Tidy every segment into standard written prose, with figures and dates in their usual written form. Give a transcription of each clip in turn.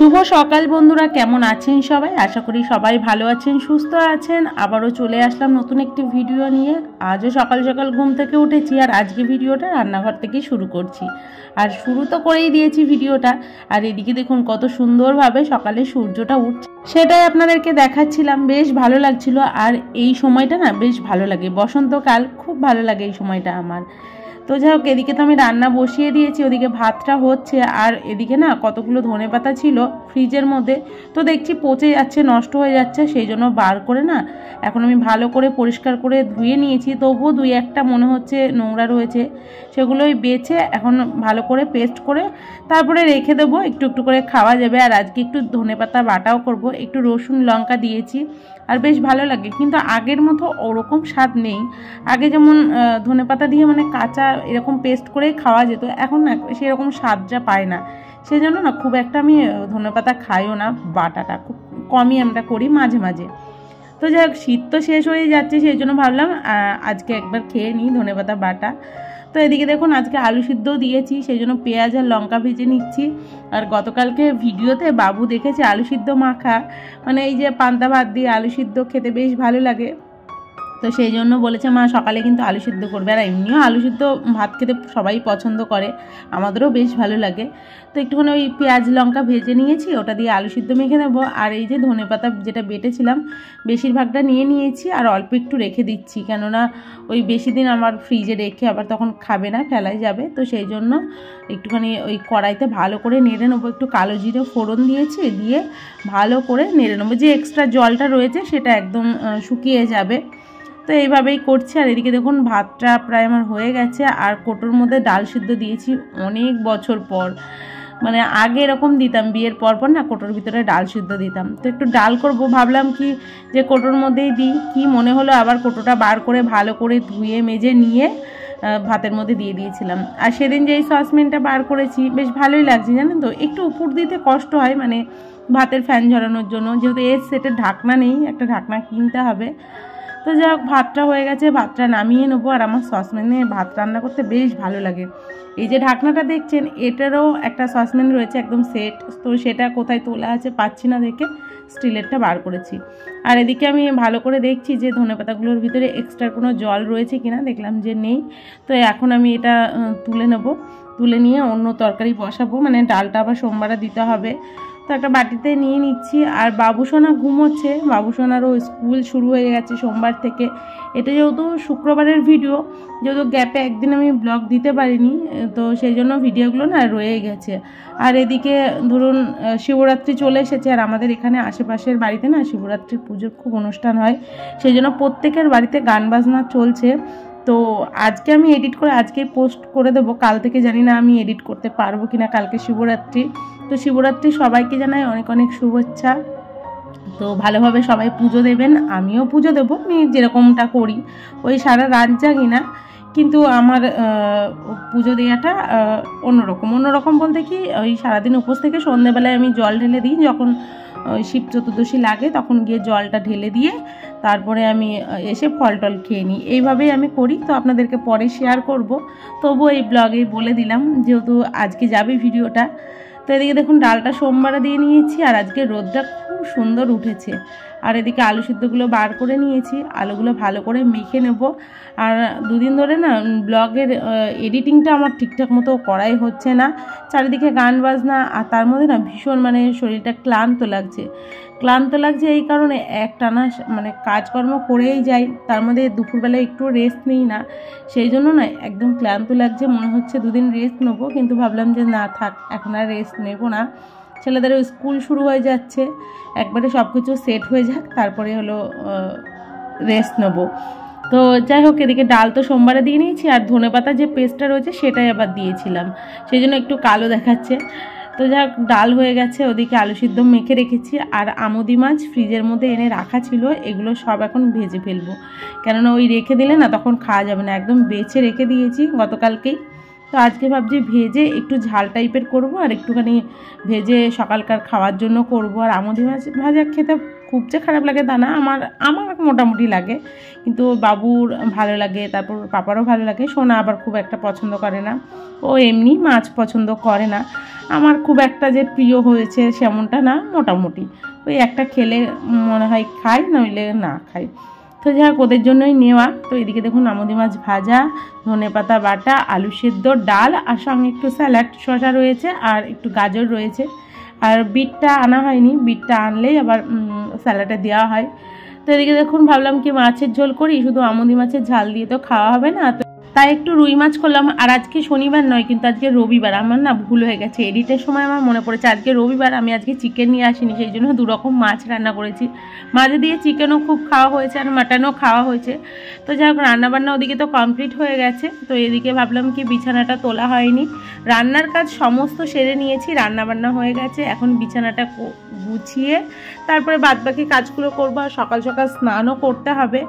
শুভ সকাল বন্ধুরা, কেমন আছেন সবাই? আশা করি সবাই ভালো আছেন, সুস্থ আছেন। আবারও চলে আসলাম নতুন একটি ভিডিও নিয়ে। আজও সকাল সকাল ঘুম থেকে উঠেছি আর আজকে ভিডিওটা রান্নাঘর থেকেই শুরু করছি। আর শুরু তো করেই দিয়েছি ভিডিওটা। আর এদিকে দেখুন কত সুন্দরভাবে সকালে সূর্যটা উঠছে, সেটাই আপনাদেরকে দেখাচ্ছিলাম। বেশ ভালো লাগছিল। আর এই সময়টা না বেশ ভালো লাগে, বসন্তকাল খুব ভালো লাগে এই সময়টা আমার। তো যাই হোক, এদিকে তো আমি রান্না বসিয়ে দিয়েছি, ওদিকে ভাতটা হচ্ছে। আর এদিকে না কতগুলো ধনেপাতা ছিল ফ্রিজের মধ্যে, তো দেখছি পচে যাচ্ছে, নষ্ট হয়ে যাচ্ছে। সেই জন্য বার করে না এখন আমি ভালো করে পরিষ্কার করে ধুয়ে নিয়েছি। তবুও দুই একটা মনে হচ্ছে নোংরা রয়েছে, সেগুলোই বেছে এখন ভালো করে পেস্ট করে তারপরে রেখে দেবো, একটু একটু করে খাওয়া যাবে। আর আজকে একটু ধনেপাতা বাটাও করব, একটু রসুন লঙ্কা দিয়েছি। আর বেশ ভালো লাগে, কিন্তু আগের মতো ওরকম স্বাদ নেই। আগে যেমন ধনেপাতা দিয়ে মানে কাঁচা এরকম পেস্ট করে খাওয়া যেত, এখন না সেরকম স্বাদটা পায় না। সেই জন্য না খুব একটা আমি ধনেপাতা খাইও না, বাটাটা খুব কমই আমরা করি মাঝে মাঝে। তো যাই হোক, শীত তো শেষ হয়ে যাচ্ছে, সেই জন্য ভাবলাম আজকে একবার খেয়ে নিই ধনেপাতা বাটা। তো এদিকে দেখুন আজকে আলু সিদ্ধও দিয়েছি, সেই জন্য পেঁয়াজ আর লঙ্কা ভেজে নিচ্ছি। আর গতকালকে ভিডিওতে বাবু দেখেছে আলু সিদ্ধ মাখা, মানে এই যে পান্তা ভাত দিয়ে আলু সিদ্ধ খেতে বেশ ভালো লাগে। তো সেই জন্য বলেছে মা সকালে কিন্তু আলু সিদ্ধ করবে। আর এমনিও আলু সিদ্ধ ভাত খেতে সবাই পছন্দ করে, আমাদেরও বেশ ভালো লাগে। তো একটুখানি ওই পেঁয়াজ লঙ্কা ভেজে নিয়েছি, ওটা দিয়ে আলু সিদ্ধ মেখে নেবো। আর এই যে ধনেপাতা যেটা বেটেছিলাম বেশিরভাগটা নিয়ে নিয়েছি, আর অল্প একটু রেখে দিচ্ছি, কেননা ওই বেশি দিন আমার ফ্রিজে রেখে আবার তখন খাবে না, ফেলাই যাবে। তো সেই জন্য একটুখানি ওই কড়াইতে ভালো করে নেড়ে নেবো। একটু কালো জিরে ফোড়ন দিয়েছি, দিয়ে ভালো করে নেড়ে নেবো, যে এক্সট্রা জলটা রয়েছে সেটা একদম শুকিয়ে যাবে। তো এইভাবেই করছি। আর এদিকে দেখুন ভাতটা প্রায় আমার হয়ে গেছে। আর কোটোর মধ্যে ডাল সিদ্ধ দিয়েছি অনেক বছর পর, মানে আগে এরকম দিতাম, বিয়ের পর পর না কোটোর ভিতরে ডাল সিদ্ধ দিতাম। তো একটু ডাল করব, ভাবলাম কি যে কোটোর মধ্যেই দিই, কি মনে হলো আবার কোটোটা বার করে ভালো করে ধুয়ে মেজে নিয়ে ভাতের মধ্যে দিয়ে দিয়েছিলাম। আর সেদিন যে এই সসপ্যানটা বার করেছি বেশ ভালোই লাগছে জানেন তো। একটু উপর দিতে কষ্ট হয়, মানে ভাতের ফ্যান ঝরানোর জন্য, যেহেতু এর সেটের ঢাকনা নেই, একটা ঢাকনা কিনতে হবে। তো যাই হোক, ভাতটা হয়ে গেছে, ভাতটা নামিয়ে নেবো। আর আমার সসপ্যানে ভাত রান্না করতে বেশ ভালো লাগে। এই যে ঢাকনাটা দেখছেন, এটারও একটা সসপ্যান রয়েছে একদম সেট, তো সেটা কোথায় তোলা আছে পাচ্ছি না দেখে স্টিলেরটা বার করেছি। আর এদিকে আমি ভালো করে দেখছি যে ধনেপাতাগুলোর ভিতরে এক্সট্রা কোনো জল রয়েছে কিনা, দেখলাম যে নেই। তো এখন আমি এটা তুলে নেব, তুলে নিয়ে অন্য তরকারি বসাবো, মানে ডালটা আবার সোমবারে দিতে হবে। তো একটা বাটিতে নিয়ে নিচ্ছি। আর বাবুসোনা ঘুমোচ্ছে, বাবুসোনারও স্কুল শুরু হয়ে গেছে সোমবার থেকে। এটা যেহেতু শুক্রবারের ভিডিও, যেহেতু গ্যাপে একদিন আমি ব্লগ দিতে পারিনি, তো সেই জন্য ভিডিওগুলো না রয়ে গেছে। আর এদিকে ধরুন শিবরাত্রি চলে এসেছে, আর আমাদের এখানে আশেপাশের বাড়িতে না শিবরাত্রির পুজোর খুব অনুষ্ঠান হয়, সেই জন্য প্রত্যেকের বাড়িতে গান বাজনা চলছে। তো আজকে আমি এডিট করে আজকেই পোস্ট করে দেবো, কাল থেকে জানি না আমি এডিট করতে পারবো কিনা। কালকে শিবরাত্রি, তো শিবরাত্রি সবাইকে জানাই অনেক অনেক শুভেচ্ছা। তো ভালোভাবে সবাই পুজো দেবেন, আমিও পুজো দেবো, আমি যেরকমটা করি, ওই সারা রাত জাগি না, কিন্তু আমার পুজো দেওয়াটা অন্যরকম বলতে কি, ওই সারাদিন উপোস থেকে সন্ধ্যেবেলায় আমি জল ঢেলে দিই, যখন ওই শিব চতুর্দশী লাগে তখন গিয়ে জলটা ঢেলে দিয়ে তারপরে আমি এসে ফল টল খেয়ে নিই। এইভাবেই আমি করি, তো আপনাদেরকে পরে শেয়ার করব, তবুও এই ব্লগে বলে দিলাম যেহেতু আজকে যাবে ভিডিওটা। তো এদিকে দেখুন ডালটা সোমবারে দিয়ে নিয়েছি, আর আজকে রোদটা খুব সুন্দর উঠেছে। আর এদিকে আলু সিদ্ধগুলো বার করে নিয়েছি, আলুগুলো ভালো করে মেখে নেব। আর দুদিন ধরে না ব্লগের এডিটিংটা আমার ঠিকঠাক মতো করাই হচ্ছে না, চারিদিকে গান বাজনা, আর তার মধ্যে না ভীষণ মানে শরীরটা ক্লান্ত লাগছে। এই কারণে একটানা মানে কাজকর্ম করেই যাই, তার মধ্যে দুপুরবেলায় একটু রেস্ট নিই না, সেই জন্য না একদম ক্লান্ত লাগছে। মনে হচ্ছে দুদিন রেস্ট নেবো, কিন্তু ভাবলাম যে না থাক, এখন আর রেস্ট নেবো না, ছেলেদেরও স্কুল শুরু হয়ে যাচ্ছে, একবারে সব কিছু সেট হয়ে যাক তারপরে হলো রেস্ট নেবো। তো যাই হোক, এদিকে ডাল তো সোমবারে দিয়ে নিয়েছি, আর ধনেপাতা যে পেস্টটা রয়েছে সেটাই আবার দিয়েছিলাম, সেই জন্য একটু কালো দেখাচ্ছে। তো যাই হোক, ডাল হয়ে গেছে, ওদিকে আলু সিদ্ধ মেখে রেখেছি। আর আমুদি মাছ ফ্রিজের মধ্যে এনে রাখা ছিল, এগুলো সব এখন ভেজে ফেলবো, কেননা ওই রেখে দিলে না তখন খাওয়া যাবে না, একদম বেছে রেখে দিয়েছি গতকালকেই। তো আজকে ভাবছি ভেজে একটু ঝাল টাইপের করব আর একটুখানি ভেজে সকালকার খাওয়ার জন্য করব। আর আমুদি মাছ ভাজা খেতে খুব যে খারাপ লাগে তা না, আমার মোটামুটি লাগে, কিন্তু বাবুর ভালো লাগে, তারপর পাপারও ভালো লাগে। সোনা আবার খুব একটা পছন্দ করে না, ও এমনি মাছ পছন্দ করে না। আমার খুব একটা যে প্রিয় হয়েছে সেমনটা না, মোটামুটি ওই একটা খেলে মনে হয় খাই, নইলে না খাই। তো যাই হোক ওদের জন্যই নেওয়া। তো এদিকে দেখুন আমুদি মাছ ভাজা, ধনেপাতা বাটা, আলু সেদ্ধ, ডাল, আর সঙ্গে একটু স্যালাড, শসা রয়েছে আর একটু গাজর রয়েছে। আর বিটটা আনা হয়নি, বিটটা আনলেই আবার স্যালাডে দেওয়া হয়। তো এদিকে দেখুন ভাবলাম কি মাছের ঝোল করি, শুধু আমুদি মাছের ঝাল দিয়ে তো খাওয়া হবে না, তো তাই একটু রুই মাছ করলাম। আর আজকে শনিবার নয়, কিন্তু আজকে রবিবার। আমার না ভুল হয়ে গেছে, এডিটের সময় আমার মনে পড়েছে আজকে রবিবার, আমি আজকে চিকেন নিয়ে আসিনি, সেই জন্য 2 রকম মাছ রান্না করেছি। মাঝে দিয়ে চিকেনও খুব খাওয়া হয়েছে আর মাটনও খাওয়া হয়েছে। তো যাই হোক রান্নাবান্না ওদিকে তো কমপ্লিট হয়ে গেছে। তো এদিকে ভাবলাম কি বিছানাটা তোলা হয়নি, রান্নার কাজ সমস্ত সেরে নিয়েছি, রান্নাবান্না হয়ে গেছে, এখন বিছানাটা গুছিয়ে তারপরে বাদবাকি কাজগুলো করবো। আর সকাল সকাল স্নানও করতে হবে।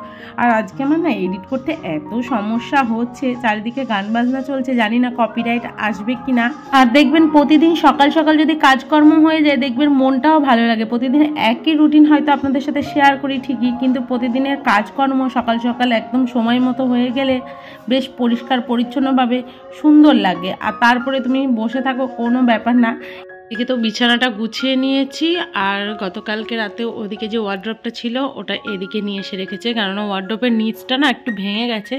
আর আজকে আমার না এডিট করতে এত সমস্যা হচ্ছে, চারিদিকে গান বাজনা চলছে, জানি না কপিরাইট আসবে কি না। আর দেখবেন প্রতিদিন সকাল সকাল যদি কাজকর্ম হয়ে যায়, দেখবেন মনটাও ভালো লাগে। প্রতিদিন একই রুটিন হয়তো আপনাদের সাথে শেয়ার করি ঠিকই, কিন্তু প্রতিদিনের কাজকর্ম সকাল সকাল একদম সময় মতো হয়ে গেলে বেশ পরিষ্কার পরিচ্ছন্নভাবে সুন্দর লাগে। আর তারপরে তুমি বসে থাকো, কোনো ব্যাপার না। এদিকে তো বিছানাটা গুছিয়ে নিয়েছি, আর গতকালকে রাতে ওদিকে যে ওয়ার্ড্রপটা ছিল ওটা এদিকে নিয়ে এসে রেখেছে, কেননা ওয়ার্ড্রপের নিচটা না একটু ভেঙে গেছে,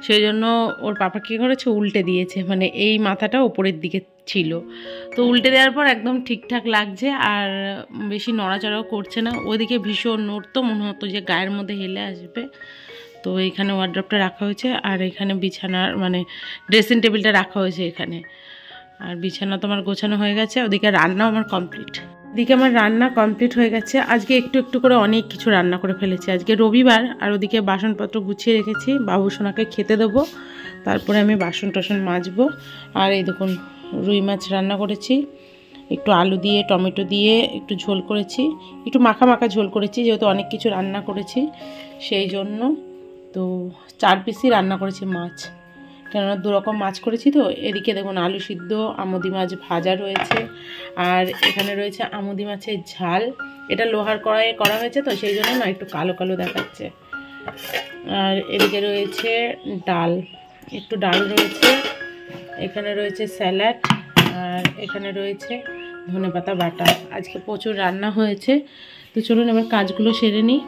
সেই জন্য ওর পাপা কী করেছে উল্টে দিয়েছে, মানে এই মাথাটা ওপরের দিকে ছিল, তো উল্টে দেওয়ার পর একদম ঠিকঠাক লাগছে আর বেশি নড়াচড়াও করছে না। ওদিকে ভীষণ নড়তো, মনে হতো যে গায়ের মধ্যে হেলে আসবে। তো এইখানে ওয়ার্ড্রপটা রাখা হয়েছে, আর এখানে বিছানার মানে ড্রেসিং টেবিলটা রাখা হয়েছে এখানে। আর বিছানা তো আমার গোছানো হয়ে গেছে, ওদিকে রান্নাও আমার কমপ্লিট। এদিকে আমার রান্না কমপ্লিট হয়ে গেছে, আজকে একটু একটু করে অনেক কিছু রান্না করে ফেলেছি, আজকে রবিবার। আর ওদিকে বাসনপত্র গুছিয়ে রেখেছি, বাবু সোনাকে খেতে দেবো, তারপরে আমি বাসন টাসন মাজবো। আর এই দেখুন রুই মাছ রান্না করেছি, একটু আলু দিয়ে টমেটো দিয়ে একটু ঝোল করেছি, একটু মাখা মাখা ঝোল করেছি, যেহেতু অনেক কিছু রান্না করেছি সেই জন্য। তো 4 পিসই রান্না করেছি মাছ, কেননা 2 রকম মাছ করেছি। তো এদিকে দেখুন আলু সিদ্ধ, আমুদি মাছ ভাজা রয়েছে, আর এখানে রয়েছে আমুদি মাছের ঝাল। এটা লোহার কড়াইয়ে করা হয়েছে, তো সেই জন্য না একটু কালো কালো দেখাচ্ছে। আর এদিকে রয়েছে ডাল, একটু ডাল রয়েছে, এখানে রয়েছে স্যালাড, আর এখানে রয়েছে ধনেপাতা বাটা। আজকে প্রচুর রান্না হয়েছে। তো চলুন এবার কাজগুলো সেরে নিই।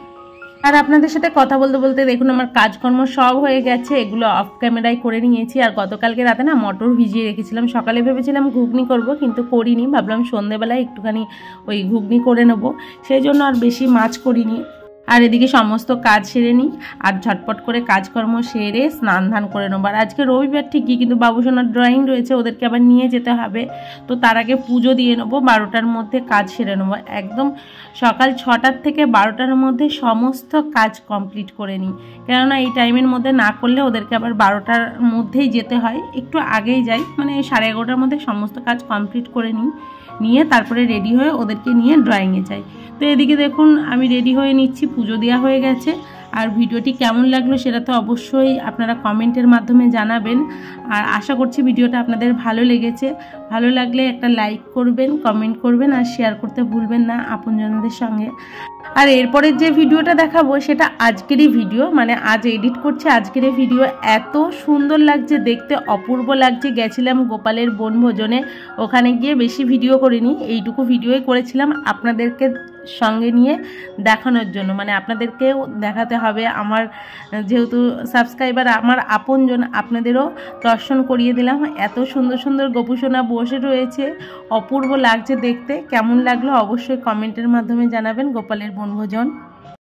আর আপনাদের সাথে কথা বলতে বলতে দেখুন আমার কাজকর্ম সব হয়ে গেছে, এগুলো অফ ক্যামেরায় করে নিয়েছি। আর গতকালকে রাতে না মটর ভিজিয়ে রেখেছিলাম, সকালে ভেবেছিলাম ঘুগনি করব, কিন্তু করিনি, ভাবলাম সন্ধেবেলায় একটুখানি ওই ঘুগনি করে নেব, সেই জন্য আর বেশি মাছ করিনি। আর এদিকে সমস্ত কাজ সেরে নিই, আর ঝটপট করে কাজকর্ম সেরে স্নান ধান করে নেবো। আর আজকে রবিবার ঠিকই, কিন্তু বাবুসোনার ড্রয়িং রয়েছে, ওদেরকে আবার নিয়ে যেতে হবে, তো তার আগে পুজো দিয়ে নেবো, 12টার মধ্যে কাজ সেরে নেবো। একদম সকাল 6টার থেকে 12টার মধ্যে সমস্ত কাজ কমপ্লিট করে নিই, কেননা এই টাইমের মধ্যে না করলে ওদেরকে আবার 12টার মধ্যেই যেতে হয়, একটু আগেই যাই, মানে 11:30টার মধ্যে সমস্ত কাজ কমপ্লিট করে নিয়ে তারপরে রেডি হয়ে ওদেরকে নিয়ে ড্রয়িংয়ে যাই। তো এদিকে দেখুন আমি রেডি হয়ে নিচ্ছি, পুজো দেওয়া হয়ে গেছে। আর ভিডিওটি কেমন লাগলো সেটা তো অবশ্যই আপনারা কমেন্টের মাধ্যমে জানাবেন। আর আশা করছি ভিডিওটা আপনাদের ভালো লেগেছে, ভালো লাগলে একটা লাইক করবেন, কমেন্ট করবেন, আর শেয়ার করতে ভুলবেন না আপনজনদের সঙ্গে। আর এরপরের যে ভিডিওটা দেখাবো সেটা আজকেরই ভিডিও, মানে আজ এডিট করছে আজকের ভিডিও। এত সুন্দর লাগছে দেখতে, অপূর্ব লাগছে। গেছিলাম গোপালের বনভোজনে, ওখানে গিয়ে বেশি ভিডিও করিনি, এইটুকু ভিডিওই করেছিলাম আপনাদেরকে সঙ্গে নিয়ে দেখানোর জন্য, মানে আপনাদেরকেও দেখাতে হবে। আমার যেহেতু সাবস্ক্রাইবার আমার আপনজন, আপনাদেরও দর্শন করিয়ে দিলাম। এত সুন্দর সুন্দর গোপুসোনা বসে রয়েছে, অপূর্ব লাগছে দেখতে। কেমন লাগলো অবশ্যই কমেন্টের মাধ্যমে জানাবেন। গোপালের বনভোজন।